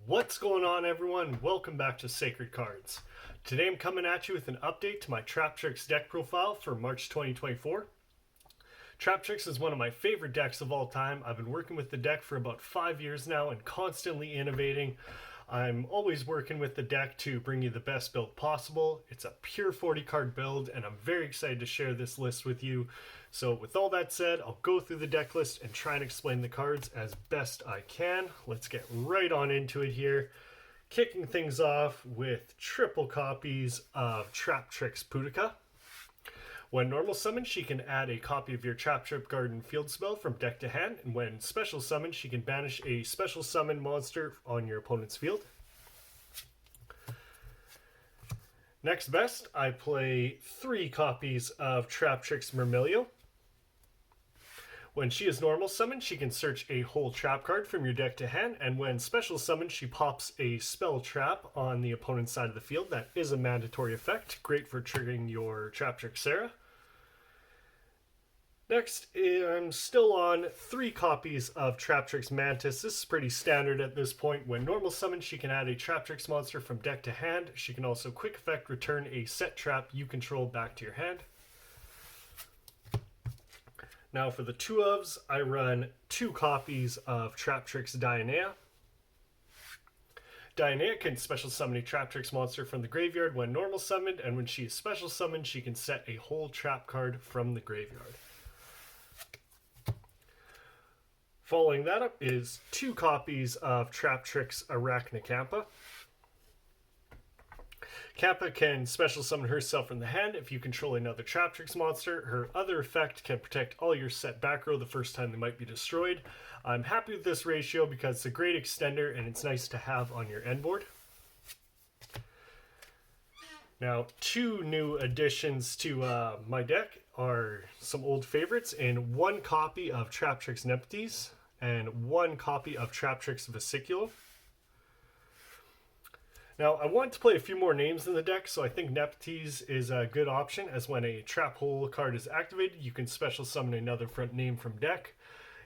What's going on, everyone? Welcome back to Sacred Cards. Today I'm coming at you with an update to my Traptrix deck profile for March 2024. Traptrix is one of my favorite decks of all time. I've been working with the deck for about 5 years now and constantly innovating. I'm always working with the deck to bring you the best build possible. It's a pure 40 card build and I'm very excited to share this list with you. So with all that said, I'll go through the deck list and try and explain the cards as best I can. Let's get right on into it here. Kicking things off with triple copies of Traptrix Pudica. When normal summoned, she can add a copy of your Traptrix Garden field spell from deck to hand, and when special summoned, she can banish a special summon monster on your opponent's field. Next best, I play 3 copies of Traptrix Myrmilio. When she is normal summoned, she can search a whole trap card from your deck to hand, and when special summoned, she pops a spell trap on the opponent's side of the field. That is a mandatory effect, great for triggering your Traptrix Sarah. Next, I'm still on 3 copies of Traptrix Mantis. This is pretty standard at this point. When normal summoned, she can add a Traptrix monster from deck to hand. She can also quick effect return a set trap you control back to your hand. Now for the 2 ofs, I run 2 copies of Traptrix Dionea. Dionea can special summon a Traptrix monster from the graveyard when normal summoned, and when she is special summoned, she can set a whole trap card from the graveyard. Following that up is 2 copies of Traptrix Arachnacampa. Kappa can special summon herself from the hand if you control another Traptrix monster. Her other effect can protect all your set back row the first time they might be destroyed. I'm happy with this ratio because it's a great extender and it's nice to have on your end board. Now, 2 new additions to my deck are some old favorites, and 1 copy of Traptrix Nepenthes and 1 copy of Traptrix Vesiculo. Now, I want to play a few more names in the deck, so I think Nepenthes is a good option, as when a trap hole card is activated, you can special summon another front name from deck.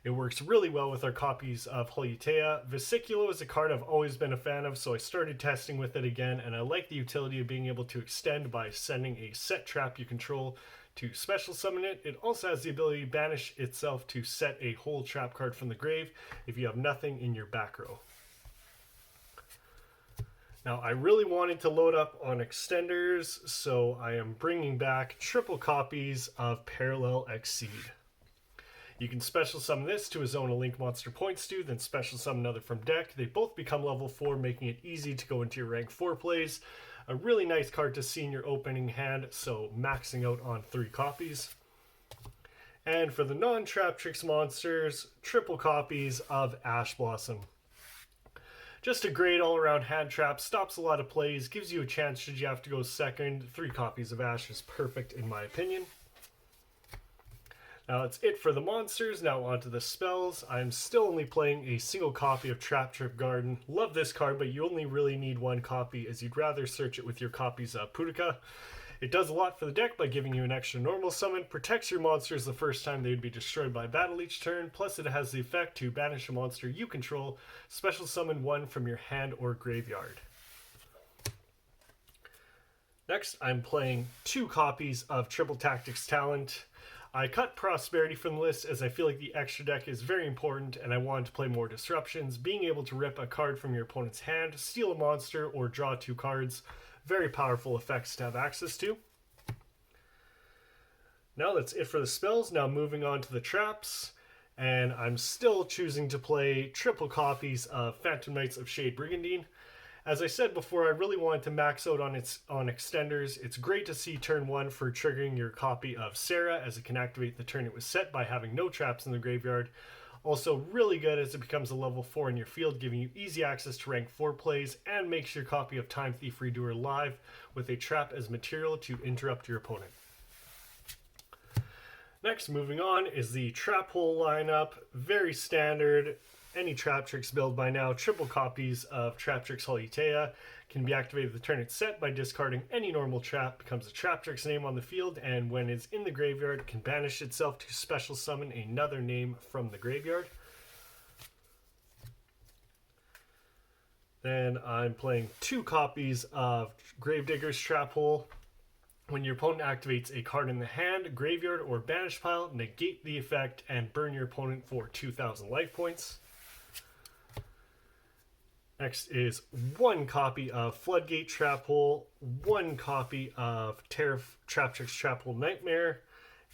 It works really well with our copies of Holutea. Vesiculo is a card I've always been a fan of, so I started testing with it again, and I like the utility of being able to extend by sending a set trap you control to special summon it. It also has the ability to banish itself to set a whole trap card from the grave if you have nothing in your back row. Now, I really wanted to load up on extenders, so I am bringing back triple copies of Parallel Exceed. You can special summon this to a zone a link monster points to, then special summon another from deck. They both become level 4, making it easy to go into your rank 4 plays. A really nice card to see in your opening hand, so maxing out on 3 copies. And for the non-Traptrix monsters, triple copies of Ash Blossom. Just a great all-around hand trap, stops a lot of plays, gives you a chance should you have to go second. 3 copies of Ash is perfect in my opinion. Now that's it for the monsters. Now onto the spells. I'm still only playing a single copy of Traptrix Garden. Love this card, but you only really need 1 copy, as you'd rather search it with your copies of Pudica. It does a lot for the deck by giving you an extra normal summon, protects your monsters the first time they would be destroyed by battle each turn, plus it has the effect to banish a monster you control, special summon 1 from your hand or graveyard. Next, I'm playing 2 copies of Triple Tactics Talent. I cut Prosperity from the list as I feel like the extra deck is very important and I wanted to play more disruptions. Being able to rip a card from your opponent's hand, steal a monster, or draw 2 cards. Very powerful effects to have access to. Now that's it for the spells. Now moving on to the traps. And I'm still choosing to play triple copies of Phantom Knights of Shade Brigandine. As I said before, I really wanted to max out on extenders. It's great to see turn 1 for triggering your copy of Sarah, as it can activate the turn it was set by having no traps in the graveyard. Also really good as it becomes a level 4 in your field, giving you easy access to rank 4 plays, and makes your copy of Time Thief Redoer live with a trap as material to interrupt your opponent. Next, moving on, is the trap hole lineup. Very standard. Any Traptrix build by now. Triple copies of Traptrix Holutea can be activated the turn it's set by discarding any normal trap, becomes a Traptrix name on the field, and when it's in the graveyard can banish itself to special summon another name from the graveyard. Then I'm playing 2 copies of Gravedigger's Trap Hole. When your opponent activates a card in the hand, graveyard, or banish pile, negate the effect and burn your opponent for 2,000 life points. Next is 1 copy of Floodgate Trap Hole, 1 copy of Traptrix Trap Hole Nightmare,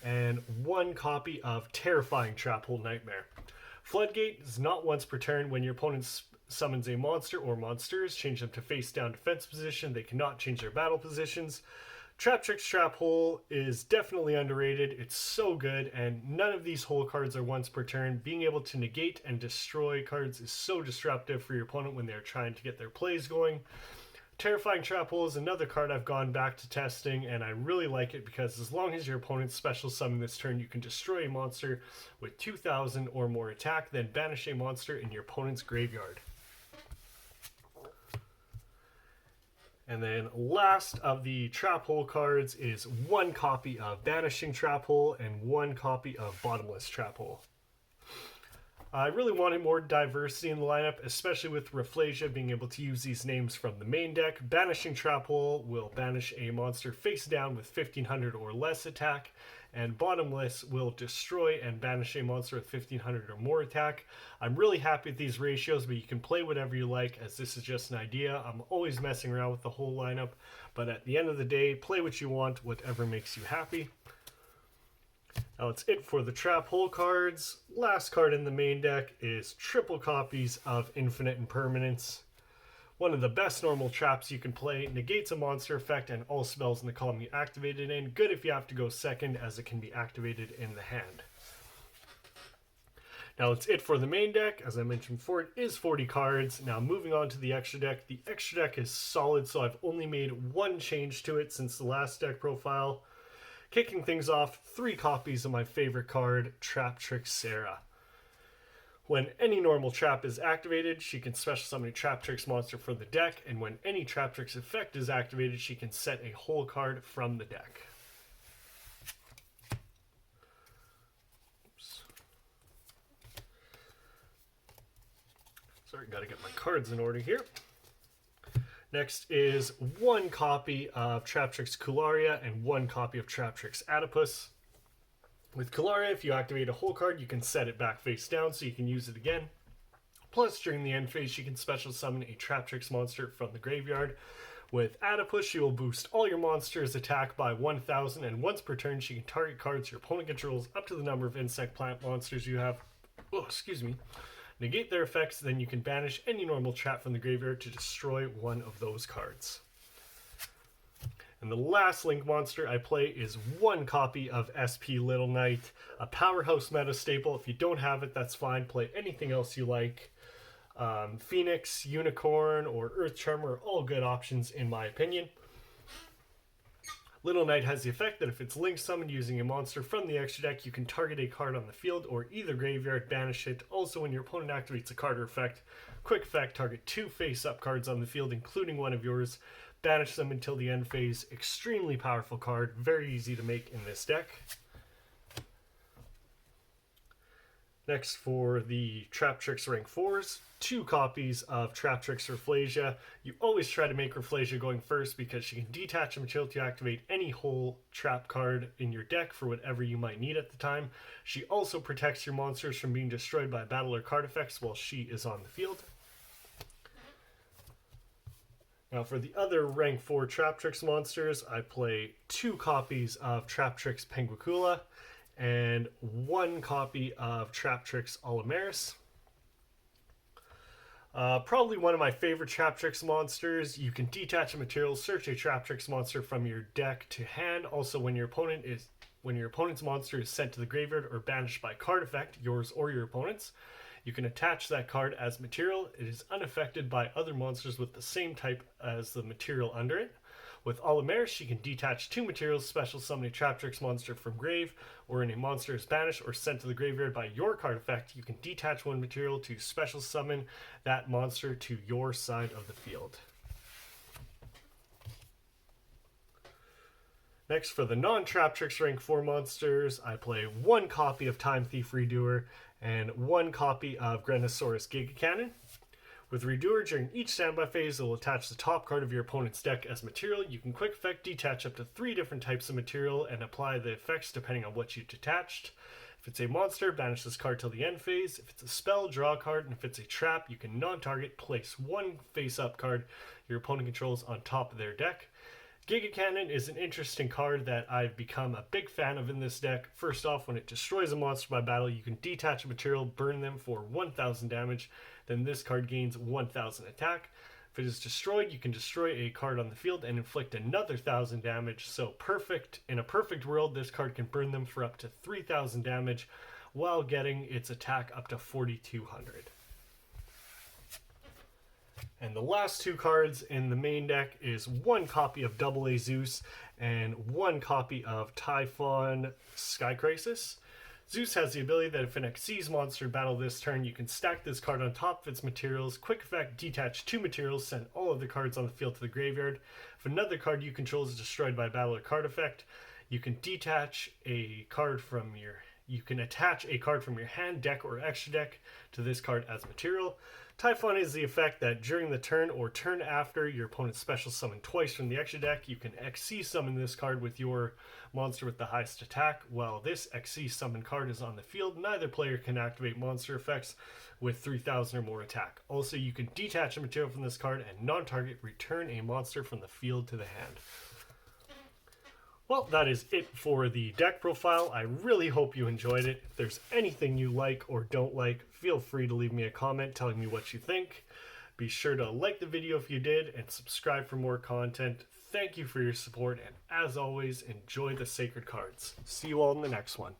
and 1 copy of Terrifying Trap Hole Nightmare. Floodgate is not once per turn. When your opponent summons a monster or monsters, change them to face down defense position. They cannot change their battle positions. Traptrix Trap Hole is definitely underrated. It's so good, and none of these hole cards are once per turn. Being able to negate and destroy cards is so disruptive for your opponent when they're trying to get their plays going. Terrifying Trap Hole is another card I've gone back to testing, and I really like it because as long as your opponent's special summon this turn, you can destroy a monster with 2,000 or more attack, then banish a monster in your opponent's graveyard. And then last of the Trap Hole cards is 1 copy of Banishing Trap Hole and 1 copy of Bottomless Trap Hole. I really wanted more diversity in the lineup, especially with Rafflesia being able to use these names from the main deck. Banishing Trap Hole will banish a monster face down with 1,500 or less attack, and Bottomless will destroy and banish a monster with 1,500 or more attack. I'm really happy with these ratios, but you can play whatever you like, as this is just an idea. I'm always messing around with the whole lineup, but at the end of the day, play what you want, whatever makes you happy. Now that's it for the Trap Hole cards. Last card in the main deck is triple copies of Infinite Impermanence. One of the best normal traps you can play, negates a monster effect and all spells in the column you activate it in. Good if you have to go second, as it can be activated in the hand. Now that's it for the main deck. As I mentioned before, it is 40 cards. Now moving on to the extra deck. The extra deck is solid, so I've only made 1 change to it since the last deck profile. Kicking things off, 3 copies of my favorite card, Traptrix Sarah. When any normal trap is activated, she can special summon a Traptrix monster from the deck, and when any Traptrix effect is activated, she can set a whole card from the deck. Oops. Sorry, gotta get my cards in order here. Next is 1 copy of Traptrix Kularia and 1 copy of Traptrix Adipus. With Kularia, if you activate a whole card, you can set it back face down so you can use it again. Plus, during the end phase, you can special summon a Traptrix monster from the graveyard. With Adipus, she will boost all your monsters' attack by 1,000, and once per turn, she can target cards your opponent controls up to the number of insect plant monsters you have. Negate their effects, then you can banish any normal trap from the graveyard to destroy one of those cards. And the last Link monster I play is 1 copy of SP Little Knight, a powerhouse meta staple. If you don't have it, that's fine. Play anything else you like. Phoenix, Unicorn, or Earth Charmer are all good options in my opinion. Little Knight has the effect that if it's Link summoned using a monster from the extra deck, you can target a card on the field or either graveyard, banish it. Also, when your opponent activates a card or effect, quick effect, target 2 face-up cards on the field, including one of yours. Banish them until the end phase. Extremely powerful card, very easy to make in this deck. Next, for the Traptrix rank 4s, 2 copies of Traptrix Rafflesia. You always try to make Rafflesia going first because she can detach a material to activate any whole trap card in your deck for whatever you might need at the time. She also protects your monsters from being destroyed by battle or card effects while she is on the field. Now for the other rank 4 Traptrix monsters, I play 2 copies of Traptrix Penguicula and 1 copy of Traptrix Olimaris. Probably one of my favorite Traptrix monsters. You can detach a material, search a Traptrix monster from your deck to hand. Also, when your opponent's monster is sent to the graveyard or banished by card effect, yours or your opponent's, you can attach that card as material. It is unaffected by other monsters with the same type as the material under it. With Olimaris, she can detach 2 materials, special summon a Traptrix monster from grave, or when a monster is banished or sent to the graveyard by your card effect, you can detach 1 material to special summon that monster to your side of the field. Next, for the non-Traptrix rank 4 monsters, I play 1 copy of Time Thief Redoer and 1 copy of Grenosaurus Giga Cannon. With Redoer, during each standby phase, it will attach the top card of your opponent's deck as material. You can quick effect detach up to 3 different types of material and apply the effects depending on what you detached. If it's a monster, banish this card till the end phase. If it's a spell, draw a card. And if it's a trap, you can non-target place 1 face-up card your opponent controls on top of their deck. Giga Cannon is an interesting card that I've become a big fan of in this deck. First off, when it destroys a monster by battle, you can detach a material, burn them for 1,000 damage. Then this card gains 1,000 attack. If it is destroyed, you can destroy a card on the field and inflict another 1,000 damage. So perfect. In a perfect world, this card can burn them for up to 3,000 damage while getting its attack up to 4,200. And the last 2 cards in the main deck is 1 copy of AA Zeus and 1 copy of Typhon Sky Crisis. Zeus has the ability that if an Xyz monster battle this turn, you can stack this card on top of its materials, quick effect, detach 2 materials, send all of the cards on the field to the graveyard. If another card you control is destroyed by battle or card effect, you can detach a card from your... You can attach a card from your hand, deck, or extra deck to this card as material. Typhon is the effect that during the turn or turn after your opponent's special summon twice from the extra deck, you can XC summon this card with your monster with the highest attack. While this XC summon card is on the field, neither player can activate monster effects with 3,000 or more attack. Also, you can detach a material from this card and non-target return a monster from the field to the hand. Well, that is it for the deck profile. I really hope you enjoyed it. If there's anything you like or don't like, feel free to leave me a comment telling me what you think. Be sure to like the video if you did and subscribe for more content. Thank you for your support, and as always, enjoy the Sacred Cards. See you all in the next one.